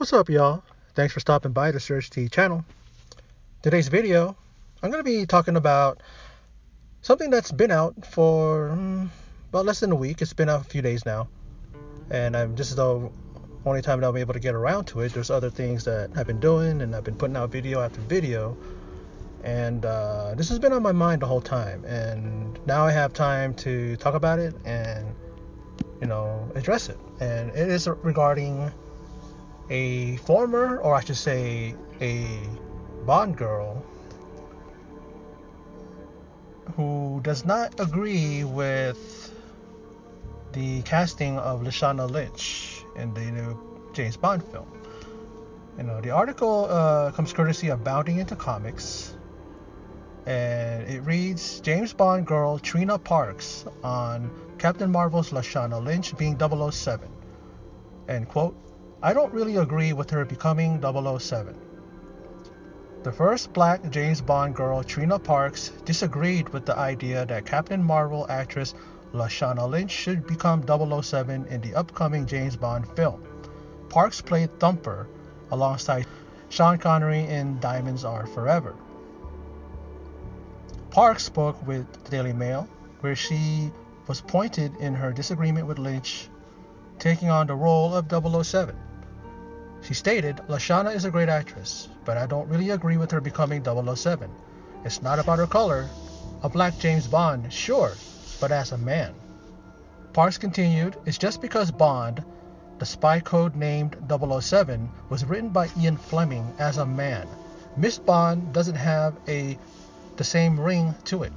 What's up, y'all? Thanks for stopping by the Search T channel. Today's video, I'm going to be talking about something that's been out for about less than a week. It's been out a few days now, and this is the only time that I'll be able to get around to it. There's other things that I've been doing, and I've been putting out video after video, and this has been on my mind the whole time, and now I have time to talk about it and, address it. And it is regarding a former, or I should say a Bond girl, who does not agree with the casting of Lashana Lynch in the new James Bond film. The article comes courtesy of Bounding Into Comics, and it reads, James Bond girl Trina Parks on Captain Marvel's Lashana Lynch being 007. End quote. I don't really agree with her becoming 007. The first black James Bond girl, Trina Parks, disagreed with the idea that Captain Marvel actress Lashana Lynch should become 007 in the upcoming James Bond film. Parks played Thumper alongside Sean Connery in Diamonds Are Forever. Parks spoke with the Daily Mail, where she was pointed in her disagreement with Lynch taking on the role of 007. She stated, Lashana is a great actress, but I don't really agree with her becoming 007. It's not about her color. A black James Bond, sure, but as a man. Parks continued, it's just because Bond, the spy code named 007, was written by Ian Fleming as a man. Miss Bond doesn't have the same ring to it.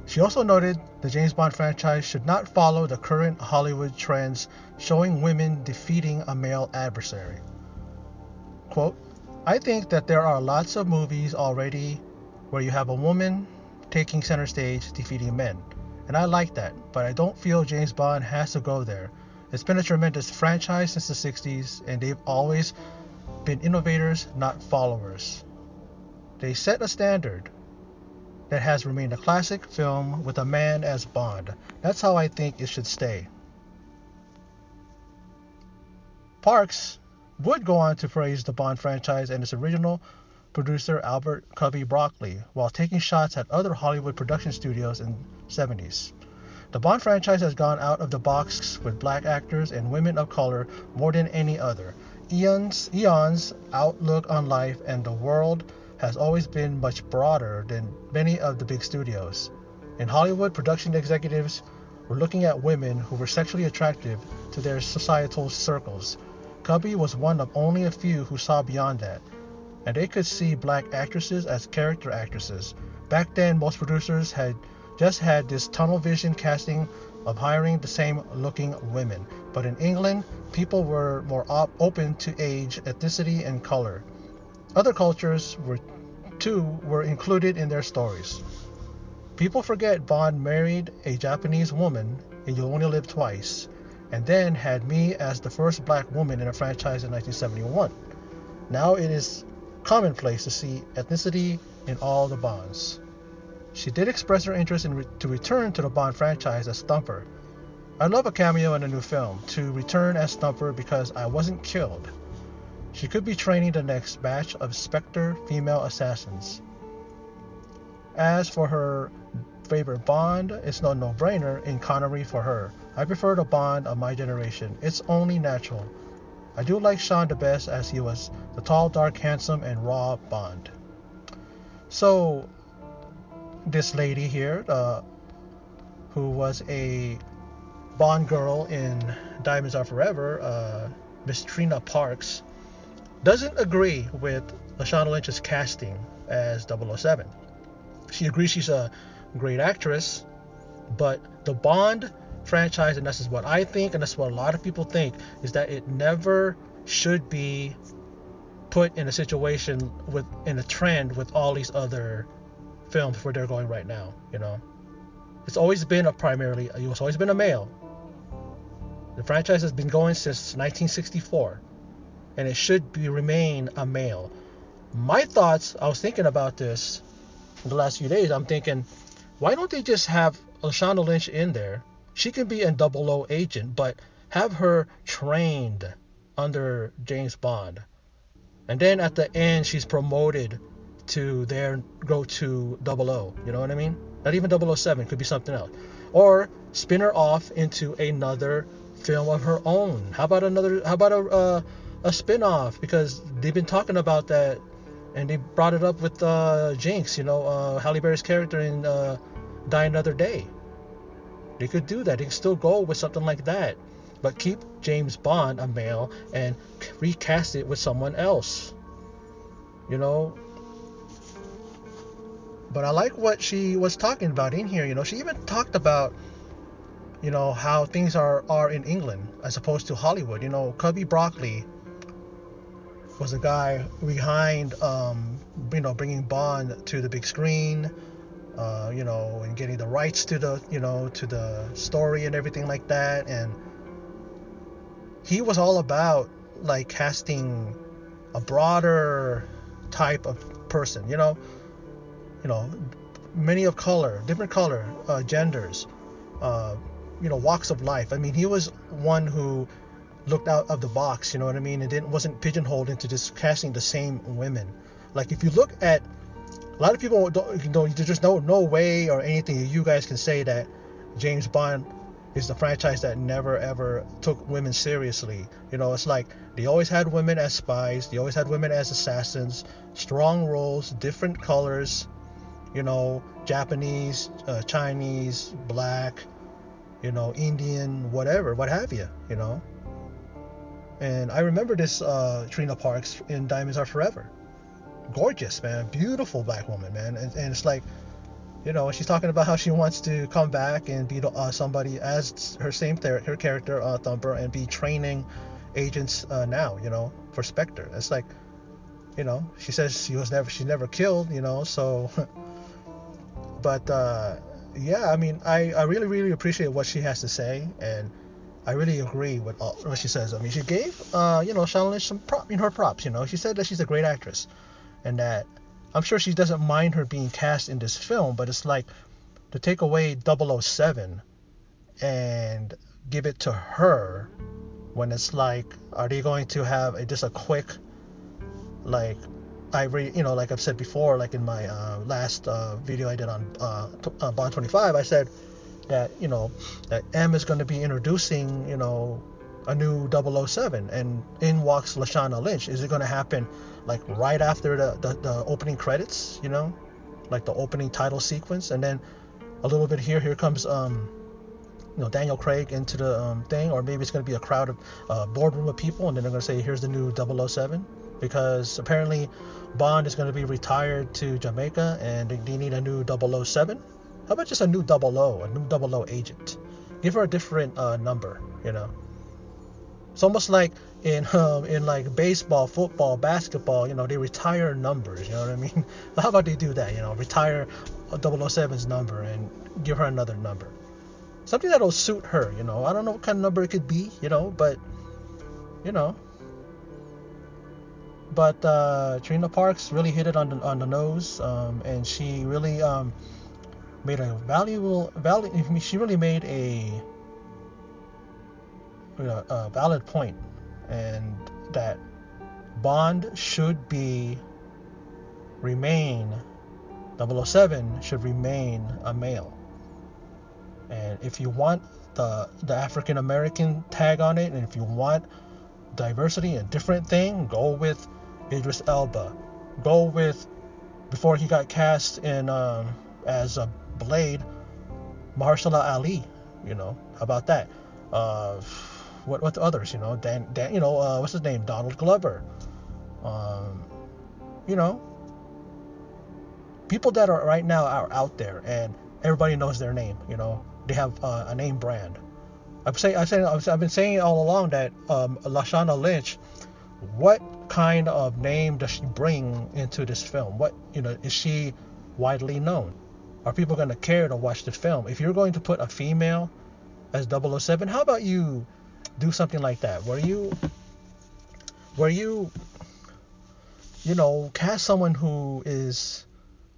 She also noted the James Bond franchise should not follow the current Hollywood trends showing women defeating a male adversary. Quote, I think that there are lots of movies already where you have a woman taking center stage defeating men, and I like that, but I don't feel James Bond has to go there. It's been a tremendous franchise since the 60s, and they've always been innovators, not followers. They set a standard that has remained a classic film with a man as Bond. That's how I think it should stay. Parks would go on to praise the Bond franchise and its original producer Albert Cubby Broccoli, while taking shots at other Hollywood production studios in the 70s. The Bond franchise has gone out of the box with black actors and women of color more than any other. Eon's outlook on life and the world has always been much broader than many of the big studios. In Hollywood, production executives were looking at women who were sexually attractive to their societal circles. Cubby was one of only a few who saw beyond that, and they could see black actresses as character actresses. Back then, most producers had just had this tunnel vision casting of hiring the same looking women. But in England, people were more open to age, ethnicity, and color. Other cultures were included in their stories. People forget Bond married a Japanese woman in You Only Live Twice, and then had me as the first black woman in a franchise in 1971. Now it is commonplace to see ethnicity in all the Bonds. She did express her interest to return to the Bond franchise as Thumper. I'd love a cameo in a new film, to return as Thumper because I wasn't killed. She could be training the next batch of Spectre female assassins. As for her favorite Bond, it's no no-brainer in Connery for her. I prefer the Bond of my generation. It's only natural. I do like Sean the best as he was the tall, dark, handsome, and raw Bond. So, this lady here, who was a Bond girl in Diamonds Are Forever, Miss Trina Parks, doesn't agree with Lashana Lynch's casting as 007. She agrees she's a great actress, but the Bond franchise, and this is what I think, and that's what a lot of people think, is that it never should be put in a situation in a trend with all these other films where they're going right now. It's always been it's always been a male. The franchise has been going since 1964. And it should remain a male. My thoughts, I was thinking about this in the last few days. I'm thinking, why don't they just have Lashana Lynch in there? She can be a 00 agent, but have her trained under James Bond. And then at the end, she's promoted to there go to 00. You know what I mean? Not even 007. Could be something else. Or spin her off into another film of her own. How about another? How about a spin-off? Because they've been talking about that, and they brought it up with Jinx. Halle Berry's character in Die Another Day. They could do that. They can still go with something like that, but keep James Bond a male and recast it with someone else. You know. But I like what she was talking about in here. She even talked about how things are in England as opposed to Hollywood. Cubby Broccoli was the guy behind bringing Bond to the big screen, and getting the rights to the story and everything like that. And he was all about like casting a broader type of person, many of color, different color, genders, walks of life. I mean, he was one who looked out of the box, you know what I mean, and wasn't pigeonholed into just casting the same women. Like if you look at a lot of people, there's no way or anything you guys can say that James Bond is the franchise that never ever took women seriously. It's like they always had women as spies, they always had women as assassins, strong roles, different colors, Japanese, Chinese, black, Indian, whatever, what have you, And I remember this Trina Parks in Diamonds Are Forever. Gorgeous, man, beautiful black woman, man, and it's like, she's talking about how she wants to come back and be somebody as her her character, Thumper, and be training agents now, for Spectre. It's like, she says she's never killed, so. But yeah, I mean, I really, really appreciate what she has to say, and I really agree with what she says. I mean, she gave Shannon Lynch some her props. She said that she's a great actress, and that I'm sure she doesn't mind her being cast in this film. But it's like to take away 007 and give it to her when it's like, are they going to have just a quick, like, like I've said before, like in my last video I did on Bond 25, I said that that M is going to be introducing a new 007, and in walks Lashana Lynch. Is it going to happen like right after the opening credits, like the opening title sequence, and then a little bit here comes Daniel Craig into the thing, or maybe it's going to be a crowd of boardroom of people, and then they're going to say, here's the new 007, because apparently Bond is going to be retired to Jamaica and they need a new 007. How about just a new 00, a new 00 agent? Give her a different number, It's almost like in like baseball, football, basketball, they retire numbers, you know what I mean? How about they do that, retire 007's number and give her another number. Something that'll suit her, I don't know what kind of number it could be, but, But Trina Parks really hit it on the nose, and she really made a she really made a valid point, and that Bond should remain 007 should remain a male. And if you want the African American tag on it, and if you want diversity, a different thing, go with Idris Elba. Go with, before he got cast in as a Blade, Mahershala Ali. How about that? What others? Dan what's his name? Donald Glover. People that are right now are out there, and everybody knows their name. They have a name brand. I've been saying all along that Lashana Lynch, what kind of name does she bring into this film? What is she widely known? Are people going to care to watch the film? If you're going to put a female as 007, how about you do something like that, where you cast someone who is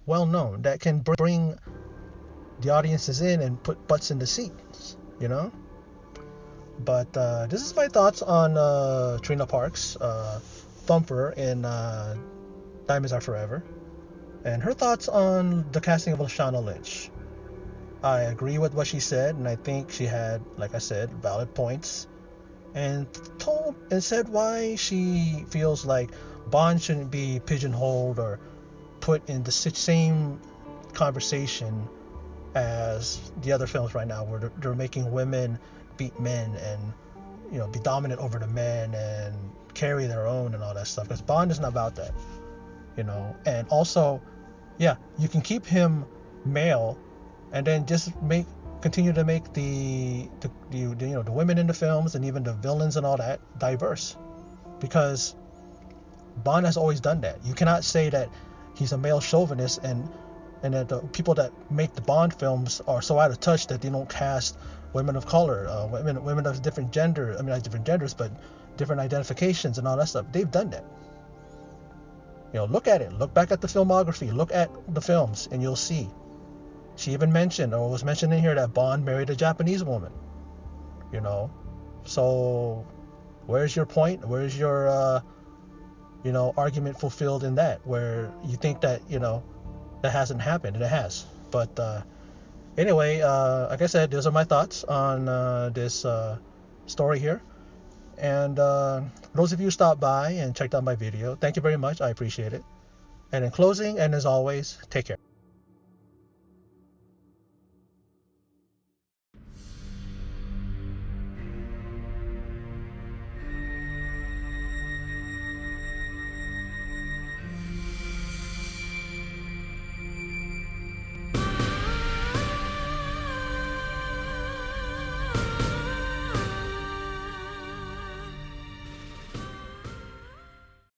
well known, that can bring the audiences in and put butts in the seats, But this is my thoughts on Trina Parks, Thumper in Diamonds Are Forever, and her thoughts on the casting of Lashana Lynch. I agree with what she said, and I think she had, like I said, valid points, and told and said why she feels like Bond shouldn't be pigeonholed or put in the same conversation as the other films right now, where they're making women beat men and be dominant over the men and carry their own and all that stuff. Because Bond is not about that. And also, yeah, you can keep him male, and then just continue to make the women in the films and even the villains and all that diverse, because Bond has always done that. You cannot say that he's a male chauvinist and that the people that make the Bond films are so out of touch that they don't cast women of color, women of different gender. I mean, not different genders, but different identifications and all that stuff. They've done that. Look at it. Look back at the filmography. Look at the films, and you'll see. She even mentioned, or was mentioned in here, that Bond married a Japanese woman. So where's your point? Where's your argument fulfilled in that, where you think that that hasn't happened, and it has. But anyway, like I said, those are my thoughts on this story here. And those of you who stopped by and checked out my video, thank you very much. I appreciate it. And in closing, and as always, take care.